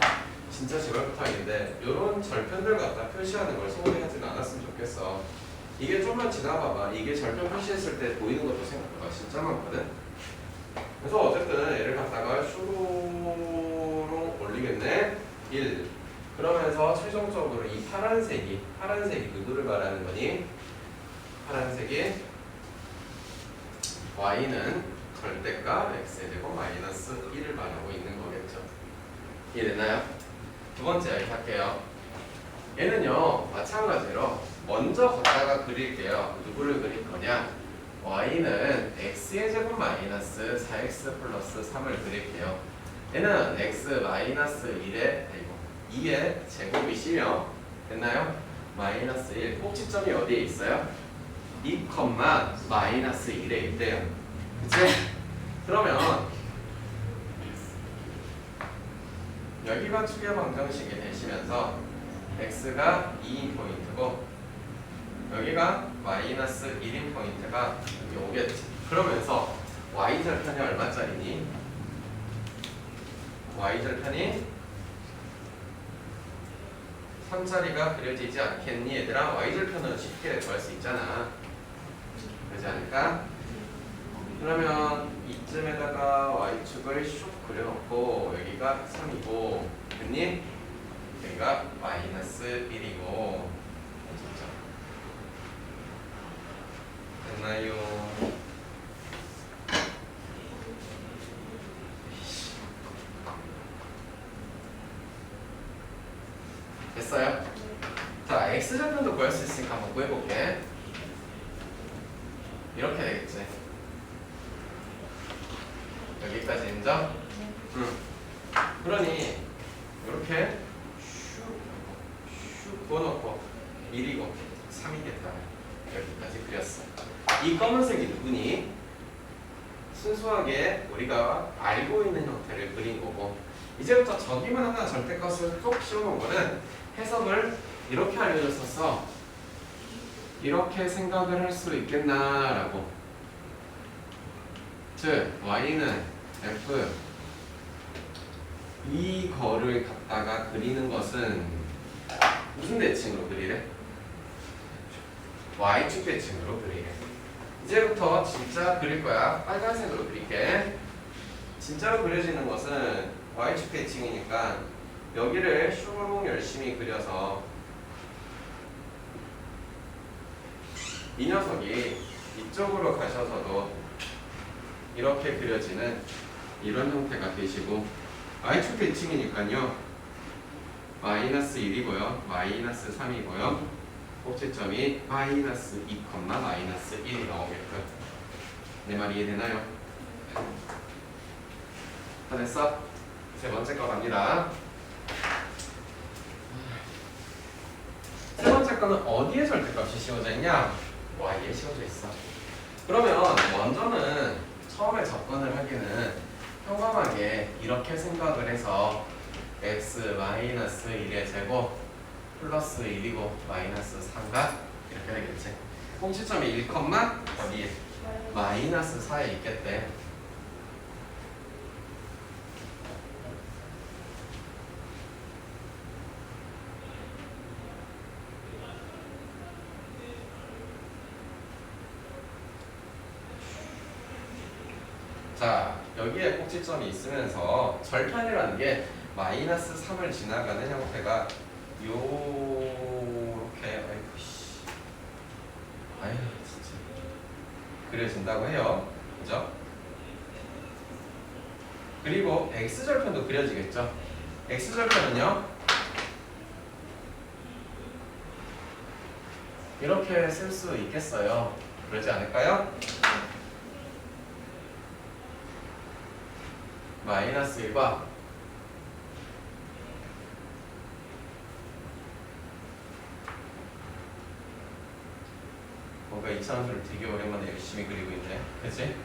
진짜 제발 부탁인데 이런 절편들 갖다 표시하는 걸 소홀히 하진 않았으면 좋겠어. 이게 좀만 지나봐봐. 이게 절편 표시했을 때 보이는 것도 생각보다 진짜 많거든. 그래서 어쨌든 얘를 갖다가 슈로 올리겠네. 1. 그러면서 최종적으로 이 파란색이 누구를 말하는 거니? 파란색이 y는 절대값 x제곱 마이너스 1을 말하고 있는 거겠죠. 이해됐나요? 두 번째 이야기 할게요. 얘는요 마찬가지로 먼저 갖다가 그릴게요. 누구를 그릴 거냐? y는 x의 제곱 마이너스 4x 플러스 3을 그릴게요. 얘는 x 마이너스 2의 제곱이시며, 됐나요? 마이너스 1 꼭지점이 어디에 있어요? 2, 마이너스 1에 있대요. 그치? 그러면 여기가 추계방정식이 되시면서 x가 2인 포인트고 여기가 마이너스 1인 포인트가 여기 오겠지. 그러면서 y절편이 얼마짜리니? y절편이 3자리가 그려지지 않겠니? 얘들아 y절편은 쉽게 구할 수 있잖아. 그러지 않을까? 그러면 이쯤에다가 y축을 슉 그려놓고 여기가 3이고, 됐니? 여기가 마이너스 1이고, 됐나요? 됐어요? 자, x절편도 구할 수 있으니까 한번 구해볼게. 이렇게 되겠지. 여기까지 인정? 응. 그러니 이렇게 슉 부어놓고 1이고 3이겠다. 여기까지 그렸어. 이 검은색이 누구니? 순수하게 우리가 알고 있는 형태를 그린 거고, 이제부터 저기만 하나 절대값을 쏙 씌워놓은 거는 해석을 이렇게 알려줬었어. 이렇게 생각을 할 수 있겠나라고. 즉 y는 f 이거를 갖다가 그리는 것은 무슨 대칭으로 그리래? y축 대칭으로 그리래. 이제부터 진짜 그릴 거야. 빨간색으로 그릴게. 진짜로 그려지는 것은 y축 대칭이니까 여기를 슈롱 열심히 그려서 이 녀석이 이쪽으로 가셔서도 이렇게 그려지는 이런 형태가 되시고, y축 대칭이니까요 마이너스 1이고요 마이너스 3이고요 꼭지점이 마이너스 2, 마이너스 1이 나오게끔. 내 말 이해되나요? 다 됐어? 세 번째 거 갑니다. 세 번째 거는 어디에 절대값이 씌워져 있냐? y에 씌워져 있어. 그러면 먼저는 처음에 접근을 하기는 평범하게 이렇게 생각을 해서 x 마이너스 1의 제곱 플러스 1이고 마이너스 3가 이렇게 되겠지. 꼭지점이 1, 어디에? 마이너스 4에 있겠대. 자, 여기에 꼭지점이 있으면서 절편이라는 게 마이너스 3을 지나가는 형태가 요렇게, 아이고 씨, 아유 진짜 그려진다고 해요. 그죠? 그리고 x절편도 그려지겠죠. x절편은요 이렇게 쓸 수 있겠어요. 그러지 않을까요? 마이너스 1과 뭔가 이차함수를 되게 오랜만에 열심히 그리고 있네. 그치?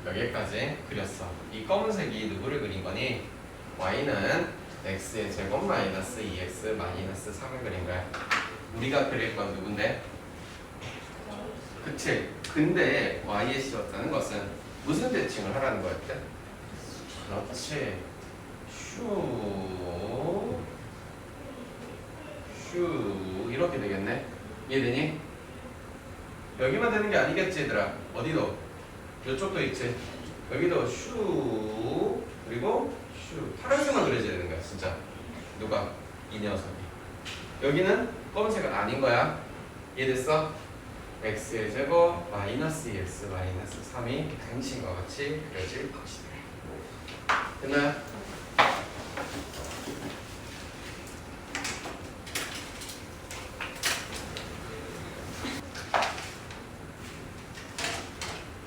여기까지 그렸어. 이 검은색이 누구를 그린 거니? y는 x의 제곱 마이너스 2x 마이너스 3을 그린 거야. 우리가 그릴 건 누군데? 그치? 근데 y에 씌웠다는 것은 무슨 대칭을 하라는 거였대? 그렇지. 슈 이렇게 되겠네. 이해되니? 여기만 되는 게 아니겠지 얘들아. 어디도? 이쪽도 있지. 여기도 슈 그리고 슈. 파란색만 그려져야 되는 거야 진짜. 누가? 이 녀석이. 여기는 검은색은 아닌 거야. 이해됐어? x의 제곱 마이너스 2x 마이너스 3이 당신과 같이 그려질 것이다. 됐나요?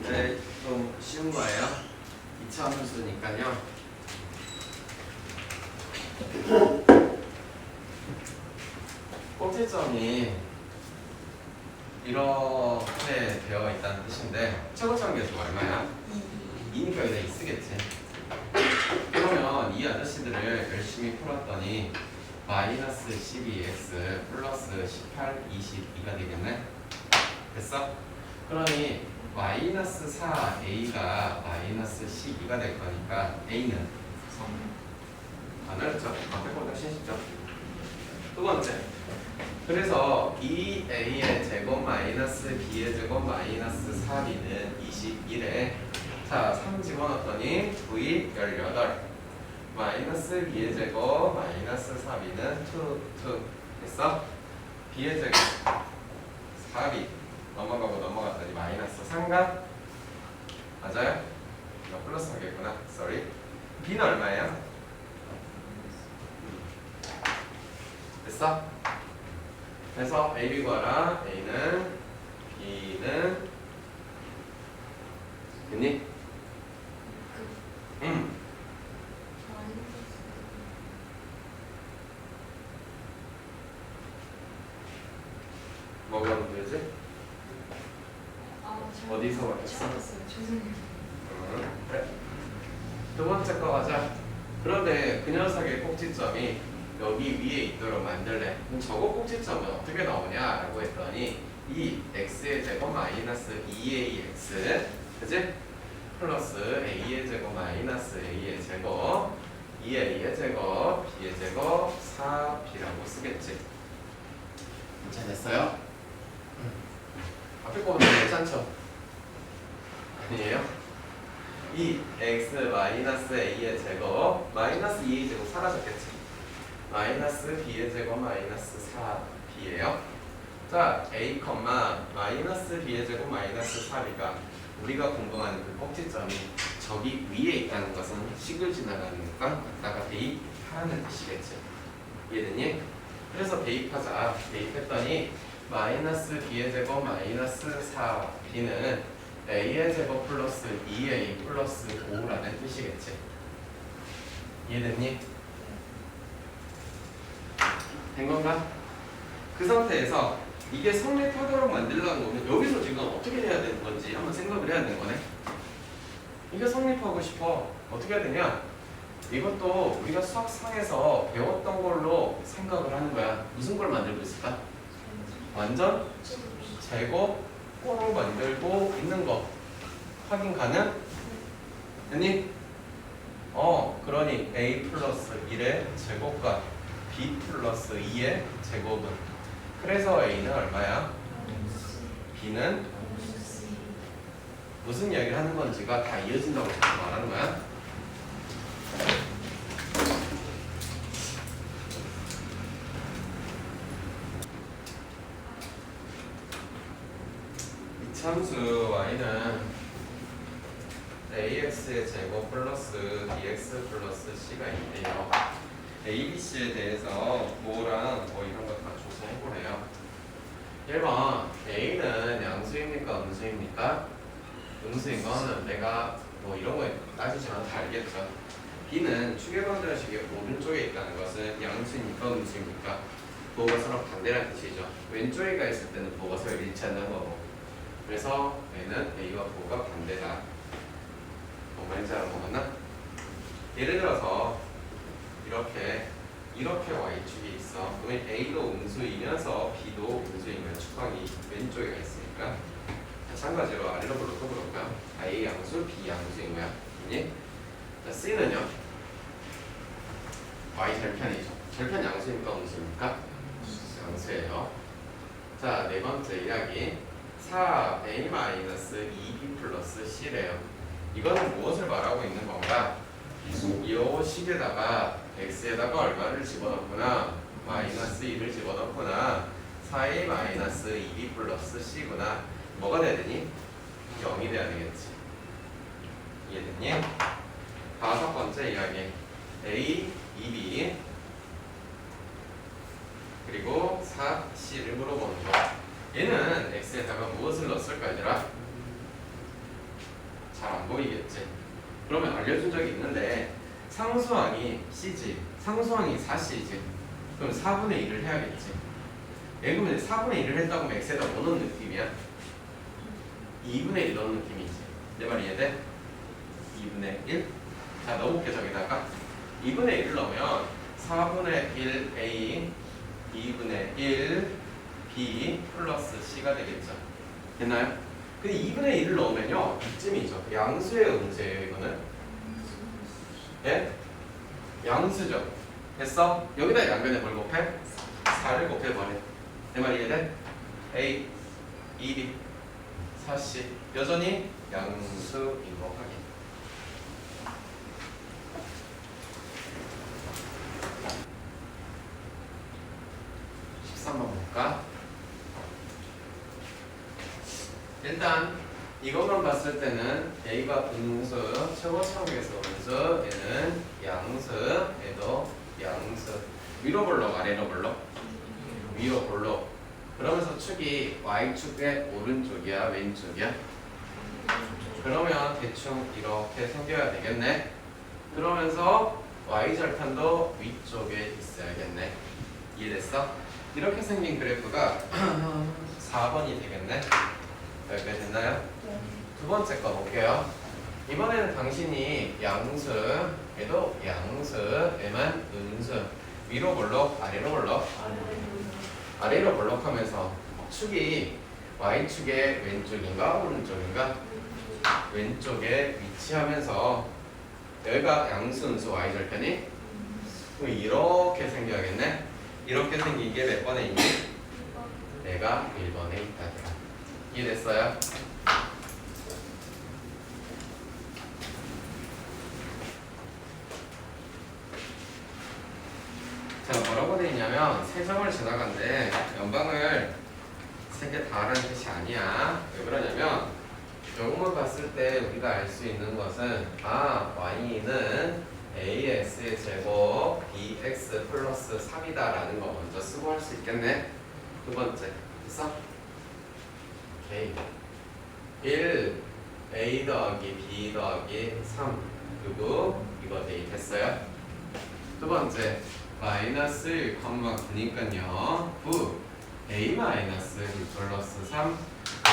네, 좀 쉬운 거예요. 2차 함수니까요. 꼭지점이 이렇게 되어 있다는 뜻인데 최고점 계수가 얼마야? 2니까 여기다 2 쓰겠지. 그러면 이 아저씨들을 열심히 풀었더니 마이너스 12x 플러스 18, 22가 되겠네. 됐어? 그러니 마이너스 4a가 마이너스 12가 될 거니까 a는 3. 안 어렵죠? 앞에 거보다 쉽죠? 두 번째. 그래서 2a의 제곱 마이너스 b의 제곱 마이너스 3b는 21에 자, 3 집어넣었더니 v 18 마이너스 b의 제곱 마이너스 4b는 2 됐어? b의 제곱 4b 넘어가고 넘어갔더니 마이너스 3가 맞아요? 이거 플러스 하겠구나. sorry. b는 얼마예요? 됐어? 그래서 a, b 구하라. a는 b는 됐니? 어디서 막혔어? 죄송해요. 그래. 두 번째 거 가자. 그런데 그 녀석의 꼭지점이 여기 위에 있도록 만들래. 그럼 저거 꼭지점은 어떻게 나오냐라고 했더니 이 x의 제곱 마이너스 2ax 그지? 플러스 a의 제곱 마이너스 a의 제곱 2a의 제곱 b의 제곱 4b라고 쓰겠지. 잘 됐어요? 앞에 거보다 괜찮죠? 아니에요? 이 x 마이너스 a의 제곱 마이너스 2의 제곱 사라졌겠지. 마이너스 b의 제곱 마이너스 4b예요. 자 a, 마이너스 b의 제곱 마이너스 4b가 우리가 궁금한 그 꼭지점이 저기 위에 있다는 것은 식을 지나가니까 갖다가 대입하라는 뜻이겠지. 이해됐니? 그래서 대입하자. 대입했더니 마이너스 b의 제곱 마이너스 4b는 a의 제곱 플러스 2a 플러스 5라는 뜻이겠지. 이해됐니? 된 건가? 그 상태에서 이게 성립하도록 만들려는 거면 여기서 지금 어떻게 해야 되는 건지 한번 생각을 해야 되는 거네. 이게 성립하고 싶어. 어떻게 해야 되냐? 이것도 우리가 수학상에서 배웠던 걸로 생각을 하는 거야. 무슨 걸 만들고 있을까? 완전 제곱 꼴을 만들고 있는 거 확인 가능? 됐니? 그러니 a 플러스 1의 제곱과 b 플러스 2의 제곱은 그래서 a는 얼마야? b는 무슨 이야기를 하는 건지가 다 이어진다고 말하는 거야. 참수 y는 ax의 제곱 플러스 bx 플러스 c가 있대요. a, b, c에 대해서 뭐랑 뭐 이런 거 다 조사해보래요. 1번 a는 양수입니까 음수입니까? 음수인 거는 내가 뭐 이런 거 따지지 않아도 다 알겠죠. b는 추계관들식의 오른쪽에 있다는 것은 양수입니까 음수입니까? 부호가 서로 반대라는 뜻이죠. 왼쪽에 가 있을 때는 부호가 서로 일치한다는 거고, 그래서 A는 A와 부호가 반대다. 뭔 말인지 알아보겠나? 예를 들어서 이렇게 Y축이 있어. 그러면 A도 음수이면서 B도 음수이면 축방이 왼쪽에 가 있으니까 마찬가지로 아래로 불러 또 볼까요? A 양수, B 양수인 거야. 그니? 자, C는요? Y 절편이죠. 절편 양수입니까 음수입니까? 양수예요. 자, 네 번째 이야기. 4a-2b 플러스 c래요. 이거는 무엇을 말하고 있는 건가? 이 식에다가 x에다가 얼마를 집어넣구나? 마이너스 2를 집어넣구나. 4a-2b 플러스 c구나. 뭐가 돼야 되니? 0이 돼야 되겠지. 이해됐니? 다섯 번째 이야기. a, 2b 그리고 4c를 물어보는 거. 얘는 x에다가 무엇을 넣었을까 얘들아? 잘 안 보이겠지? 그러면 알려준 적이 있는데 상수항이 c지, 상수항이 4c지. 그럼 4분의 1을 해야겠지. 그러면 4분의 1을 했다고 하면 x에다 뭐 넣는 느낌이야? 2분의 1 넣는 느낌이지. 내 말 이해돼? 2분의 1? 자, 넣어볼게 저기다가 2분의 1을 넣으면 4분의 1 a 2분의 1 b 플러스 c가 되겠죠. 됐나요? 근데 2분의 1을 넣으면요 이쯤이죠. 양수의 음수예요 이거는. 예? 양수죠. 됐어? 여기다 양변에 뭘 곱해? 4를 곱해버려. 내 말 이해돼? a, 2b, 4c 여전히 양수인 거 확인. 한번 볼까? 일단 이것만 봤을 때는 A가 음수, 최고차항에서 음수, 얘는 양수, 얘도 양수. 위로 볼록, 아래로 볼록? 위로 볼록. 그러면서 축이 Y축의 오른쪽이야, 왼쪽이야? 그러면 대충 이렇게 생겨야 되겠네. 그러면서 Y절편도 위쪽에 있어야겠네. 이해됐어? 이렇게 생긴 그래프가 4번이 되겠네. 여기까지 됐나요? 네. 두 번째 거 볼게요. 이번에는 당신이 양수, 얘도 양수, 얘만 음수. 위로 볼록, 아래로 볼록. 아래로 볼록하면서 축이 Y축의 왼쪽인가 오른쪽인가? 왼쪽에 위치하면서 여기가 양수, 음수, Y절편이? 그럼 이렇게 생겨야겠네? 이렇게 생긴 게 몇 번에 있니? 내가 1번에 있다. 이해됐어요? 자, 뭐라고 돼 있냐면 세 점을 지나간데 연방을 세 개 다 하라는 뜻이 아니야. 왜 그러냐면 요것만 봤을 때 우리가 알 수 있는 것은 y는 ax의 제곱 bx 플러스 3이다 라는 거 먼저 쓰고 할 수 있겠네. 두 번째 됐어? 오케이. 1 a 더하기 b 더하기 3 그리고 이거 대입했어요. 두 번째 마이너스 1, 9니까요 9 a 마이너스 2 플러스 3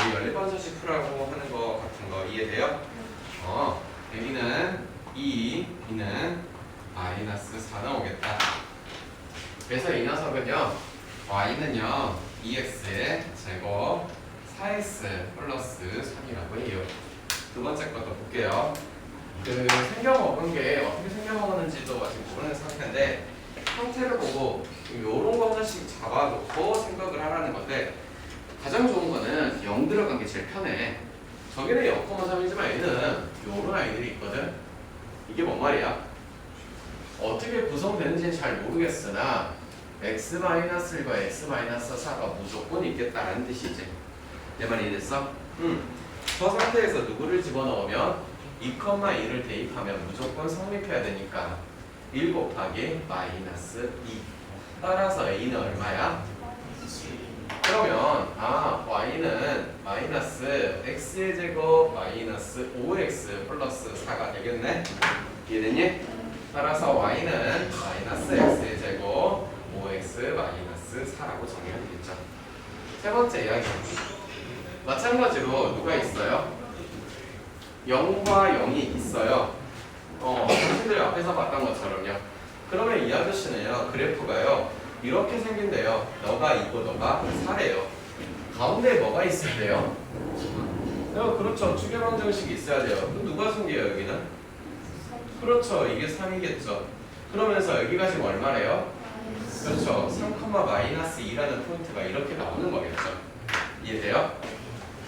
우리 연립반수식 풀라고 하는 거 같은 거 이해돼요? a는 2, b는 마이너스 4 나오겠다. 그래서 이 녀석은요 y는요 2x의 제곱 4x 플러스 3이라고 해요. 두 번째 것도 볼게요. 그 생겨먹은 게 어떻게 생겨먹었는지도 아직 모르는 상태인데 형태를 보고 요런 거 하나씩 잡아놓고 생각을 하라는 건데 가장 좋은 거는 0 들어간 게 제일 편해. 저기는 0,3이지만 얘는 요런 아이들이 있거든. 이게 뭔 말이야? 어떻게 구성되는지는 잘 모르겠으나 x-1과 x-4가 무조건 있겠다라는 뜻이지. 내 말이 이해됐어? 저 상태에서 누구를 집어넣으면 2,2를 대입하면 무조건 성립해야 되니까 1 곱하기 마이너스 2 따라서 a는 얼마야? 그러면 y는 마이너스 x의 제곱 마이너스 5x 플러스 4가 되겠네? 이해됐니? 따라서 y는 마이너스 x의 제곱 5x 마이너스 4라고 정의하면 되겠죠. 세 번째 이야기 마찬가지로 누가 있어요? 0과 0이 있어요. 당신들이 앞에서 봤던 것처럼요. 그러면 이 아저씨는요 그래프가요 이렇게 생긴대요. 너가 2고 너가 4래요. 가운데 뭐가 있어야 돼요? 그렇죠. 추계방정식이 있어야 돼요. 그럼 누가 생겨요 여기는? 그렇죠. 이게 3이겠죠. 그러면서 여기가 지금 얼마래요? 그렇죠. 3,-2라는 포인트가 이렇게 나오는 거겠죠. 이해돼요?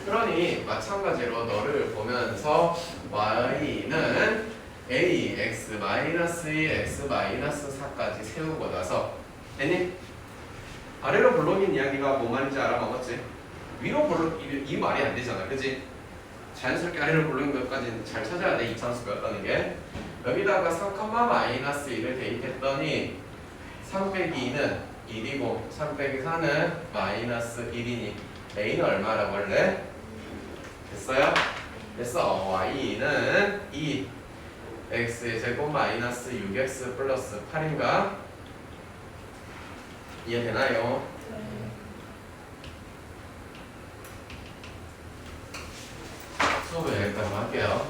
그러니 마찬가지로 너를 보면서 y는 a, x, -2, x, -4까지 세우고 나서 됐니? 아래로 블록인 이야기가 뭔 말인지 알아먹었지? 위로 블록, 이 말이 안 되잖아. 그치? 자연스럽게 아래로 블록인 것까지는 잘 찾아야 돼. 이차함수였다는 게. 여기다가 3,-1을 대입했더니 3 빼기 2는 1이고 3 빼기 4는 마이너스 1이니 a는 얼마라고 할래? 됐어요? 됐어. y는 2 x의 제곱 마이너스 6x 플러스 8인가? 이해되나요? 수업 여기까지 할게요.